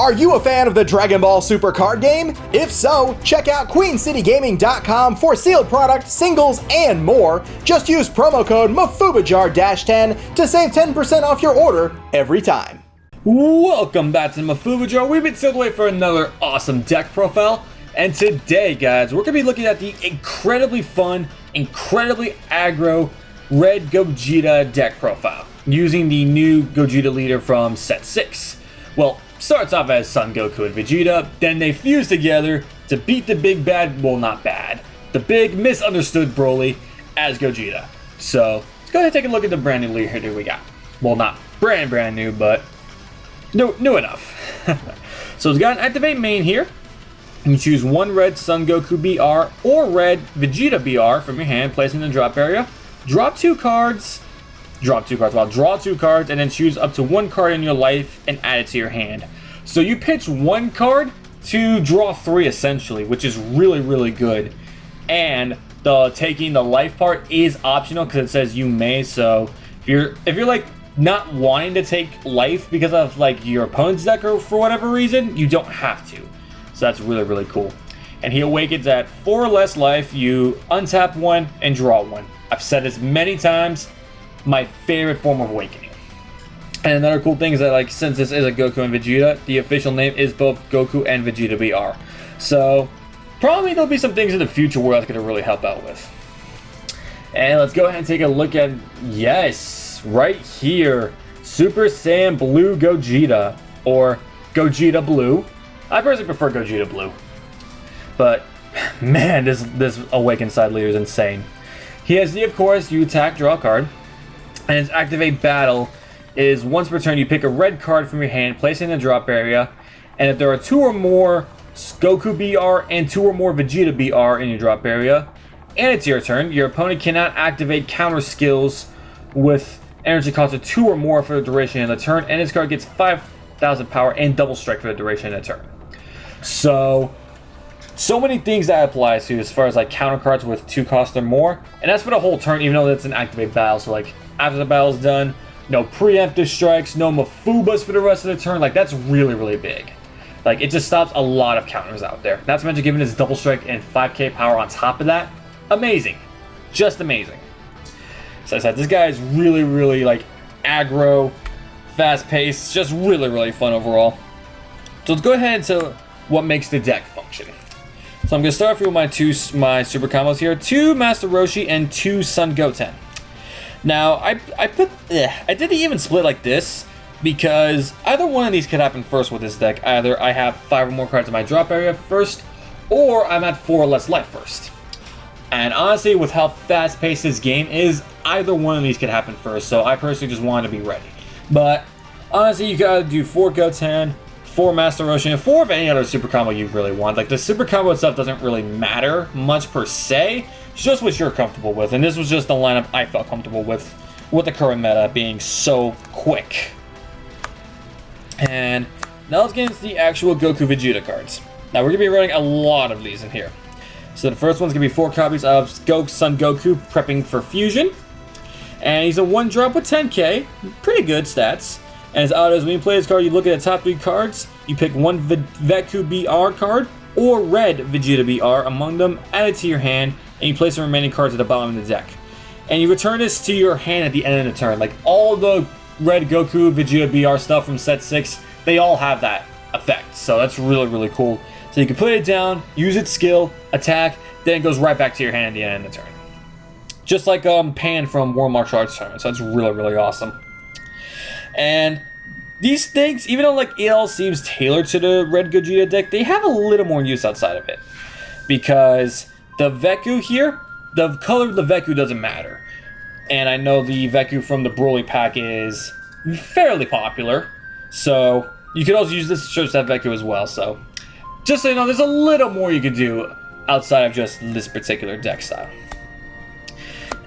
Are you a fan of the Dragon Ball Super card game? If so, check out QueenCityGaming.com for sealed product, singles, and more. Just use promo code MafubaJar-10 to save 10% off your order every time. Welcome back to the Mafuba Jar. We've been sealed away for another awesome deck profile. And today, guys, we're going to be looking at the incredibly fun, incredibly aggro Red Gogeta deck profile using the new Gogeta leader from Set 6. Well, starts off as Son Goku and Vegeta, then they fuse together to beat the big bad, well, not bad, the big misunderstood Broly as Gogeta. So let's go ahead and take a look at the brand new leader we got. Well, not brand new, but new enough. So it's got an activate main here. You can choose one red Son Goku BR or red Vegeta BR from your hand, place in the drop area. Draw two cards, and then choose up to one card in your life and add it to your hand. So you pitch one card to draw three essentially, which is really good. And the taking the life part is optional because it says you may. So if you're like not wanting to take life because of like your opponent's deck or for whatever reason, you don't have to. So that's really cool. And he awakens at 4 or less life. You untap one and draw one. I've said this many times. My favorite form of awakening. And another cool thing is that, like, since this is a Goku and Vegeta, the official name is both Goku and Vegeta BR. So probably there'll be some things in the future where that's going to really help out with. And let's go ahead and take a look at, yes, right here, Super Saiyan Blue Gogeta, or Gogeta Blue. I personally prefer Gogeta Blue. But man, this awakened side leader is insane. He has the, of course, you attack, draw a card. And his activate battle is once per turn you pick a red card from your hand, place it in the drop area, and if there are 2 or more Goku BR and 2 or more Vegeta BR in your drop area, and it's your turn, your opponent cannot activate counter skills with energy cost of 2 or more for the duration of the turn, and this card gets 5,000 power and double strike for the duration of the turn. So many things that applies to as far as like counter cards with 2 costs or more, and that's for the whole turn, even though that's an activate battle. So like after the battle's done, no preemptive strikes, no Mafubas for the rest of the turn. Like that's really big. Like it just stops a lot of counters out there. Not to mention giving his double strike and 5k power on top of that. Amazing, just amazing. So I said this guy is really like aggro, fast paced, just really fun overall. So let's go ahead to what makes the deck function. So I'm going to start off with my super combos here. 2 Master Roshi and 2 Son Goten. Now, I didn't even split like this because either one of these could happen first with this deck. Either I have 5 or more cards in my drop area first, or I'm at 4 or less life first. And honestly, with how fast-paced this game is, either one of these could happen first, so I personally just wanted to be ready. But honestly, you gotta do 4 Goten, 4 Master Roshi, and 4 of any other super combo you really want. Like the super combo itself doesn't really matter much per se. It's just what you're comfortable with, and this was just the lineup I felt comfortable with the current meta being so quick. And now let's get into the actual Goku Vegeta cards. Now we're gonna be running a lot of these in here. So the first one's gonna be 4 copies of Son Goku prepping for fusion, and he's a 1-drop with 10k, pretty good stats. And his auto is when you play this card, you look at the top 3 cards, you pick one Veku BR card or red Vegeta BR among them, add it to your hand, and you place the remaining cards at the bottom of the deck. And you return this to your hand at the end of the turn. Like all the red Goku Vegeta BR stuff from Set 6, they all have that effect. So that's really cool. So you can put it down, use its skill, attack, then it goes right back to your hand at the end of the turn. Just like Pan from World Martial Arts Tournament. So that's really awesome. And these things, even though like it all seems tailored to the Red Gogeta deck, they have a little more use outside of it. Because the Veku here, the color of the Veku doesn't matter. And I know the Veku from the Broly pack is fairly popular. So you could also use this to search that Veku as well. So just so you know, there's a little more you could do outside of just this particular deck style.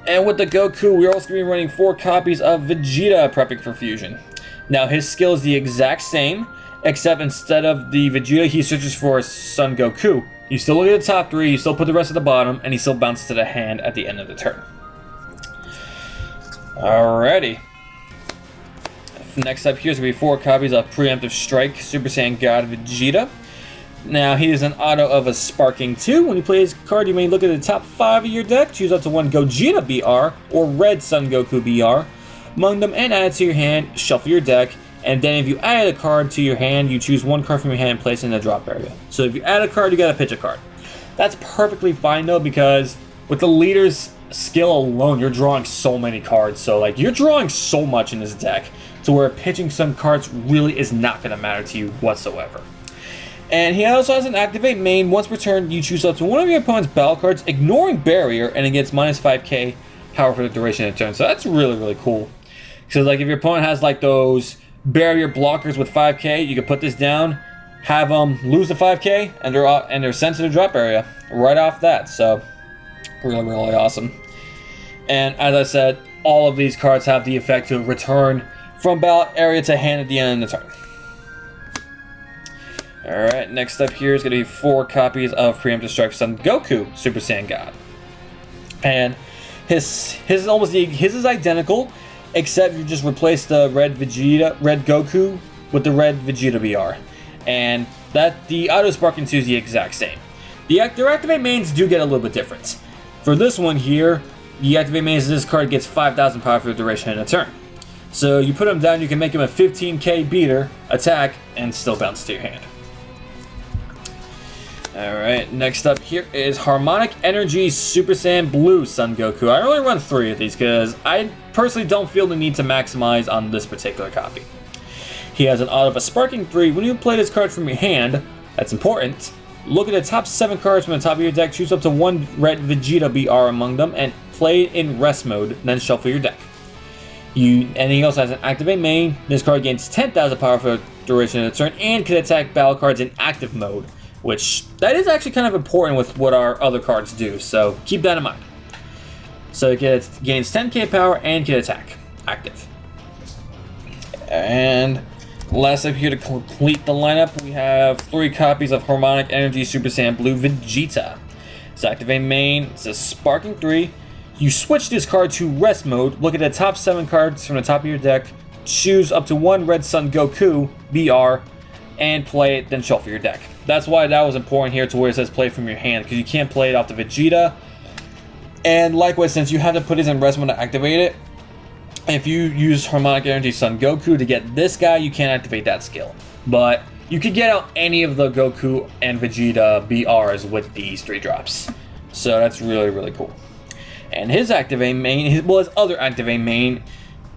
And with the Goku, we're also going to be running 4 copies of Vegeta prepping for fusion. Now, his skill is the exact same, except instead of the Vegeta, he searches for Son Goku. You still look at the top 3, you still put the rest at the bottom, and he still bounces to the hand at the end of the turn. Alrighty. Next up here is going to be 4 copies of Preemptive Strike Super Saiyan God Vegeta. Now, he is an auto of a Sparking 2. When you play his card, you may look at the top 5 of your deck, choose up to 1 Gogeta BR or Red Sun Goku BR among them, and add it to your hand, shuffle your deck, and then if you add a card to your hand, you choose 1 card from your hand and place it in the drop area. So if you add a card, you gotta pitch a card. That's perfectly fine though, because with the leader's skill alone, you're drawing so many cards. So like, you're drawing so much in this deck to where pitching some cards really is not gonna matter to you whatsoever. And he also has an activate main. Once per turn, you choose up to 1 of your opponent's battle cards, ignoring barrier, and it gets minus 5k power for the duration of the turn. So that's really, really cool. So like if your opponent has like those barrier blockers with 5k, you can put this down, have them lose the 5k, and they're sent to the drop area right off that. So really, really awesome. And as I said, all of these cards have the effect to return from battle area to hand at the end of the turn. Alright, next up here is going to be 4 copies of Preemptive Strike Son Goku Super Saiyan God. And his is identical, except you just replace the red Goku with the red Vegeta BR. And that the auto Sparking 2 is the exact same. Their activate mains do get a little bit different. For this one here, the activate mains of this card gets 5,000 power for the duration of a turn. So you put him down, you can make him a 15k beater, attack, and still bounce to your hand. Alright, next up here is Harmonic Energy Super Saiyan Blue Son Goku. I only run 3 of these because I personally don't feel the need to maximize on this particular copy. He has an auto of a Sparking 3. When you play this card from your hand, that's important, look at the top 7 cards from the top of your deck, choose up to 1 red Vegeta BR among them, and play it in rest mode, then shuffle your deck. And he also has an activate main. This card gains 10,000 power for the duration of the turn and can attack battle cards in active mode, which that is actually kind of important with what our other cards do, so keep that in mind. So it gains 10k power and can attack active. And last up here to complete the lineup, we have 3 copies of Harmonic Energy Super Saiyan Blue Vegeta. It's activate main, it's a Sparking 3. You switch this card to rest mode, look at the top 7 cards from the top of your deck, choose up to 1 Red Sun Goku BR, and play it, then shuffle your deck. That's why that was important here to where it says play from your hand, because you can't play it off the Vegeta. And likewise, since you have to put it in rest mode to activate it, if you use Harmonic Energy Son Goku to get this guy, you can't activate that skill. But you could get out any of the Goku and Vegeta BRs with these 3 drops. So that's really, really cool. And his activate main, his other activate main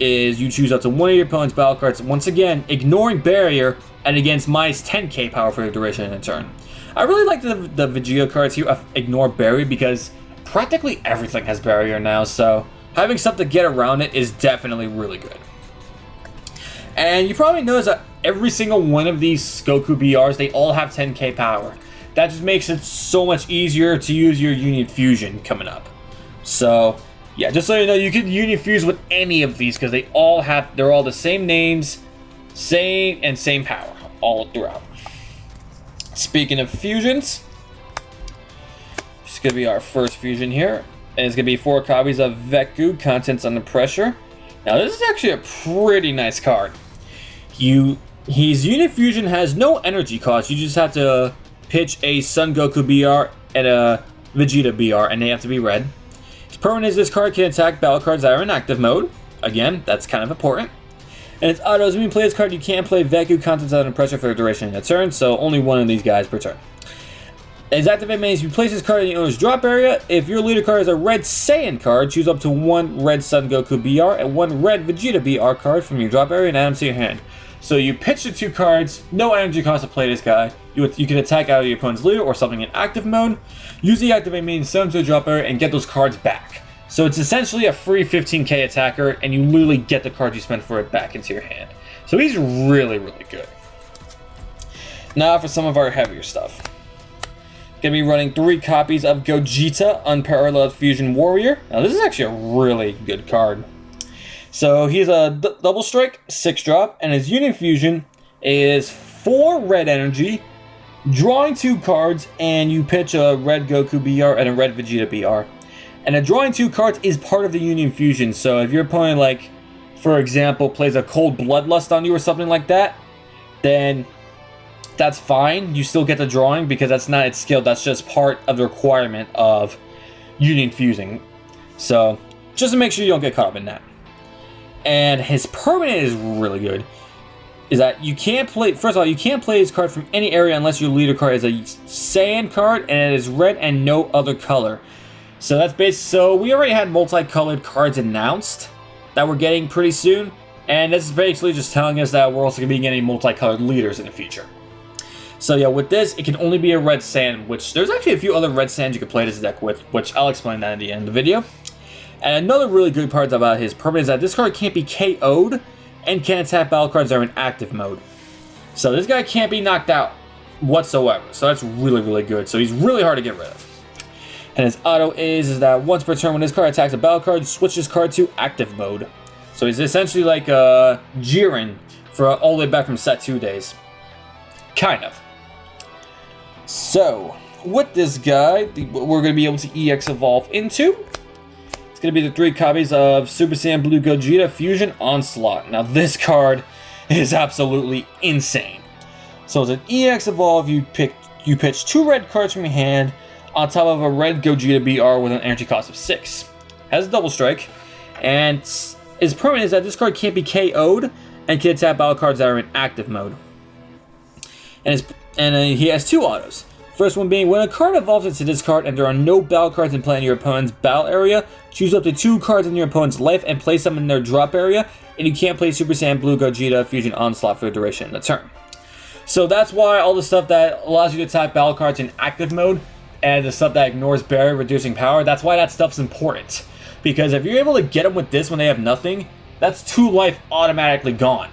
is you choose up to 1 of your opponent's battle cards, once again, ignoring barrier, and against minus 10k power for the duration of the turn. I really like the Vegeta cards here, ignore barrier, because practically everything has barrier now, so having something to get around it is definitely really good. And you probably notice that every single one of these Goku BRs, they all have 10k power. That just makes it so much easier to use your Union Fusion coming up. So yeah, just so you know, you can Union Fuse with any of these because they're all the same names, same power all throughout. Speaking of fusions, this is gonna be our first fusion here, and it's gonna be 4 copies of Veku Contents Under Pressure. Now this is actually a pretty nice card. His Union Fusion has no energy cost. You just have to pitch a Son Goku BR and a Vegeta BR, and they have to be red. His permanent is this card can attack battle cards that are in active mode. Again, that's kind of important. And its auto is when you play this card, you can't play Veku Contents Under Pressure for the duration of the turn, so only 1 of these guys per turn. His activate means you place this card in the owner's drop area. If your leader card is a red Saiyan card, choose up to 1 red Son Goku BR and 1 red Vegeta BR card from your drop area and add them to your hand. So you pitch the 2 cards, no energy cost to play this guy. You can attack out of your opponent's leader or something in active mode. Use the activate means, send them to the drop area, and get those cards back. So it's essentially a free 15k attacker, and you literally get the cards you spent for it back into your hand. So he's really, really good. Now for some of our heavier stuff. Gonna be running 3 copies of Gogeta Unparalleled Fusion Warrior. Now this is actually a really good card. So he's a double strike, 6 drop, and his Union Fusion is 4 red energy, drawing 2 cards, and you pitch a red Goku BR and a red Vegeta BR. And a drawing 2 cards is part of the Union Fusion, so if your opponent for example, plays a Cold Bloodlust on you or something like that, then that's fine. You still get the drawing because that's not its skill. That's just part of the requirement of Union Fusing. So just to make sure you don't get caught up in that. And his permanent is really good. Is that you can't play, first of all, you can't play his card from any area unless your leader card is a Saiyan card and it is red and no other color. So that's based, so we already had multicolored cards announced that we're getting pretty soon. And this is basically just telling us that we're also going to be getting multicolored leaders in the future. So yeah, with this, it can only be a red Saiyan, which there's actually a few other red Saiyans you can play this deck with, which I'll explain that at the end of the video. And another really good part about his permanent is that this card can't be KO'd and can attack battle cards that are in active mode. So this guy can't be knocked out whatsoever. So that's really, really good. So he's really hard to get rid of. And his auto is that once per turn when this card attacks a battle card, switch this card to active mode. So he's essentially like Jiren for all the way back from set 2 days. Kind of. So, with this guy, we're going to be able to EX evolve into. It's going to be the 3 copies of Super Saiyan Blue Gogeta Fusion Onslaught. Now, this card is absolutely insane. So, as an EX evolve, you pitch 2 red cards from your hand on top of a red Gogeta BR with an energy cost of 6. Has a double strike, and his permanent is that this card can't be KO'd and can attack battle cards that are in active mode. And he has 2 autos. First one being, when a card evolves into this card and there are no battle cards in play in your opponent's battle area, choose up to 2 cards in your opponent's life and place them in their drop area, and you can't play Super Saiyan Blue Gogeta Fusion Onslaught for the duration of the turn. So that's why all the stuff that allows you to attack battle cards in active mode, and the stuff that ignores barrier reducing power, that's why that stuff's important. Because if you're able to get them with this when they have nothing, that's 2 life automatically gone.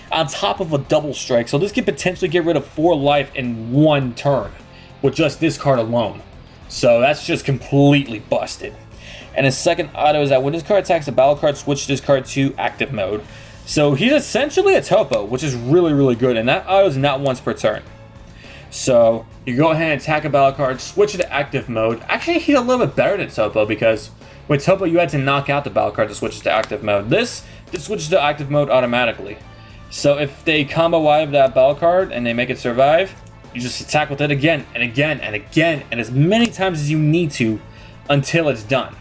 On top of a double strike, so this could potentially get rid of 4 life in 1 turn with just this card alone. So that's just completely busted. And his second auto is that when this card attacks a battle card, switch this card to active mode. So he's essentially a topo, which is really, really good, and that auto is not once per turn. So you go ahead and attack a battle card, switch it to active mode. Actually, he's a little bit better than topo because with topo you had to knock out the battle card to switch it to active mode. This switches to active mode automatically. So if they combo out of that battle card and they make it survive, you just attack with it again and again and again and as many times as you need to until it's done.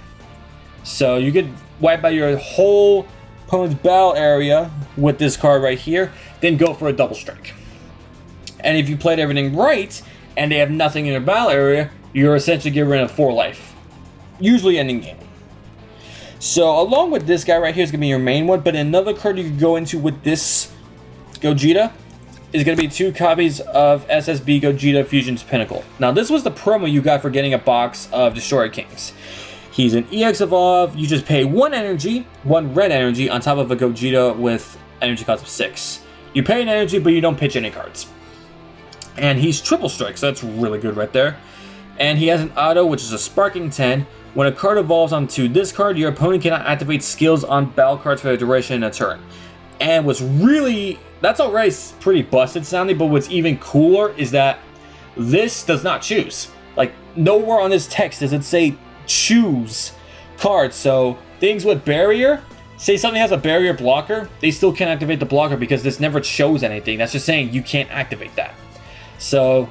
So you could wipe out your whole opponent's battle area with this card right here, then go for a double strike. And if you played everything right and they have nothing in their battle area, you're essentially getting rid of 4 life, usually ending game. So along with this guy right here is going to be your main one, but another card you could go into with this Gogeta is going to be 2 copies of SSB Gogeta Fusion's Pinnacle. Now this was the promo you got for getting a box of Destroyer Kings. He's an EX Evolve, you just pay 1 energy, 1 red energy on top of a Gogeta with energy cost of 6. You pay an energy but you don't pitch any cards. And he's triple strike, so that's really good right there. And he has an auto which is a Sparking 10. When a card evolves onto this card, your opponent cannot activate skills on battle cards for the duration of a turn. And what's really, that's already pretty busted sounding, but what's even cooler is that this does not choose. Like, nowhere on this text does it say choose cards. So things with barrier, say something has a barrier blocker, they still can't activate the blocker because this never shows anything. That's just saying you can't activate that. So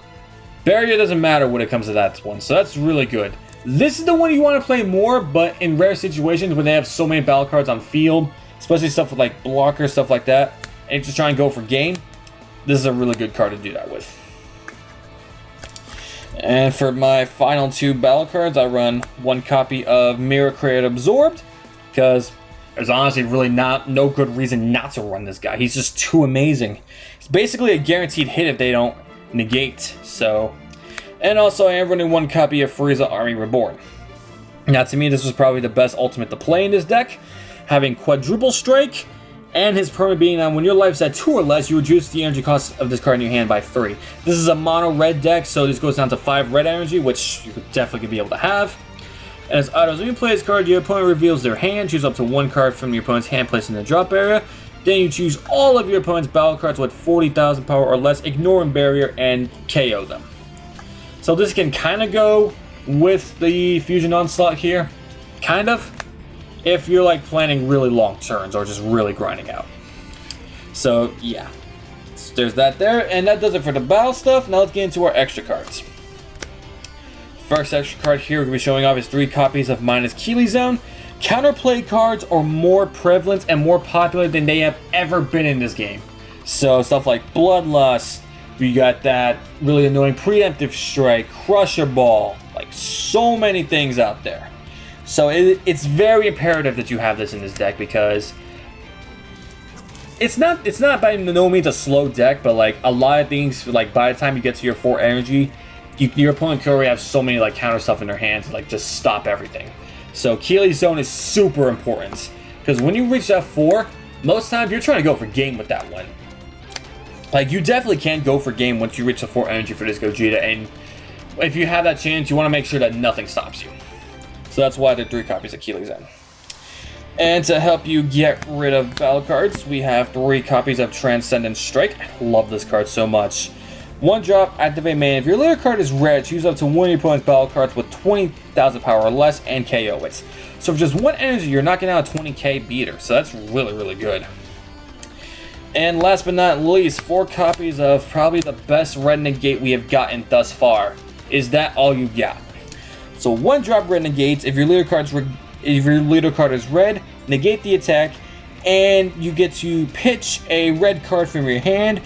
barrier doesn't matter when it comes to that one. So that's really good. This is the one you want to play more, but in rare situations when they have so many battle cards on field, especially stuff with like blockers, stuff like that, and just try and go for game, this is a really good card to do that with. And for my final 2 battle cards, I run 1 copy of Mirror Create Absorbed, because there's honestly really no good reason not to run this guy. He's just too amazing. It's basically a guaranteed hit if they don't negate, so... And also, I am running 1 copy of Frieza Army Reborn. Now, to me, this was probably the best ultimate to play in this deck, having quadruple strike, and his permanent being that when your life's at 2 or less, you reduce the energy cost of this card in your hand by 3. This is a mono red deck, so this goes down to 5 red energy, which you could definitely be able to have. And as autos, when you play this card, your opponent reveals their hand, choose up to 1 card from your opponent's hand placed in the drop area. Then you choose all of your opponent's battle cards with 40,000 power or less, ignoring barrier, and KO them. So this can kind of go with the Fusion Onslaught here. Kind of. if you're like planning really long turns or just really grinding out. So yeah, there's that there, and that does it for the battle stuff. Now let's get into our extra cards. First extra card here we're going to be showing off is 3 copies of Minus Keely Zone. Counterplay cards are more prevalent and more popular than they have ever been in this game. So stuff like Bloodlust, we got that really annoying Preemptive Strike, Crusher Ball, like so many things out there. So it's very imperative that you have this in this deck, because it's not by no means a slow deck, but like a lot of things, like by the time you get to your 4 energy, your opponent could already have so many like counter stuff in their hands to like just stop everything. So Keely's Zone is super important, because when you reach that 4, most times you're trying to go for game with that one. Like, you definitely can go for game once you reach the 4 energy for this Gogeta, and if you have that chance, you want to make sure that nothing stops you. So that's why there are 3 copies of Keely's Zone. And to help you get rid of battle cards, we have 3 copies of Transcendent Strike. I love this card so much. 1 drop, activate main. If your leader card is red, choose up to one of your opponent's battle cards with 20,000 power or less and KO it. So for just 1 energy, you're knocking out a 20k beater. So that's really, really good. And last but not least, 4 copies of probably the best red negate we have gotten thus far. Is that all you got? So 1 drop red negates. If your leader card is red, negate the attack, and you get to pitch a red card from your hand,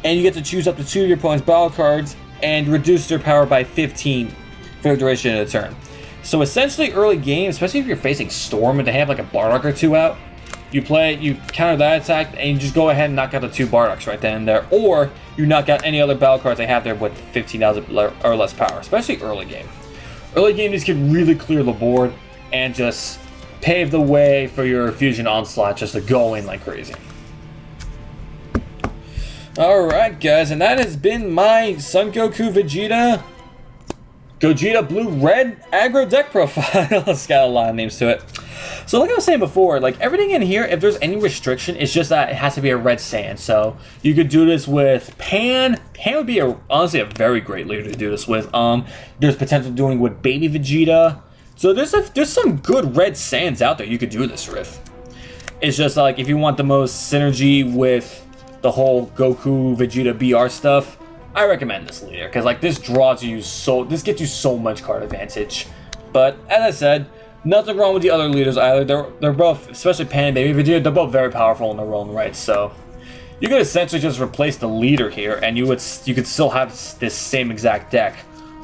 and you get to choose up to 2 of your opponent's battle cards and reduce their power by 15 for the duration of the turn. So essentially, early game, especially if you're facing Storm and they have like a Bardock or 2 out, you counter that attack, and you just go ahead and knock out the 2 Bardocks right then and there, or you knock out any other battle cards they have there with 15,000 or less power, especially early game. Early game, just can really clear the board and just pave the way for your Fusion Onslaught just to go in like crazy. Alright guys, and that has been my Son Goku Gogeta Blue Red aggro deck profile. It's got a lot of names to it. So like I was saying before, like everything in here, if there's any restriction, it's just that it has to be a red Saiyan. So you could do this with Pan. Pan would be honestly a very great leader to do this with. There's potential doing with Baby Vegeta. So there's some good red Saiyans out there you could do this with. It's just like if you want the most synergy with the whole Goku Vegeta BR stuff, I recommend this leader, because like this gets you so much card advantage. But as I said, nothing wrong with the other leaders either. They're both, especially Pan and Baby Vegeta, they're both very powerful in their own right. So you could essentially just replace the leader here, and you could still have this same exact deck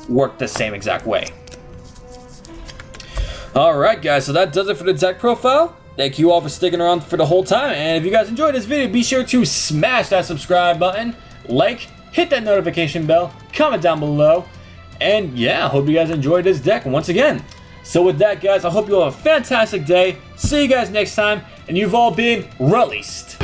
work the same exact way. Alright guys, so that does it for the deck profile. Thank you all for sticking around for the whole time, and if you guys enjoyed this video, be sure to smash that subscribe button, like, hit that notification bell, comment down below, and yeah, I hope you guys enjoyed this deck once again. So with that guys, I hope you all have a fantastic day, see you guys next time, and you've all been released.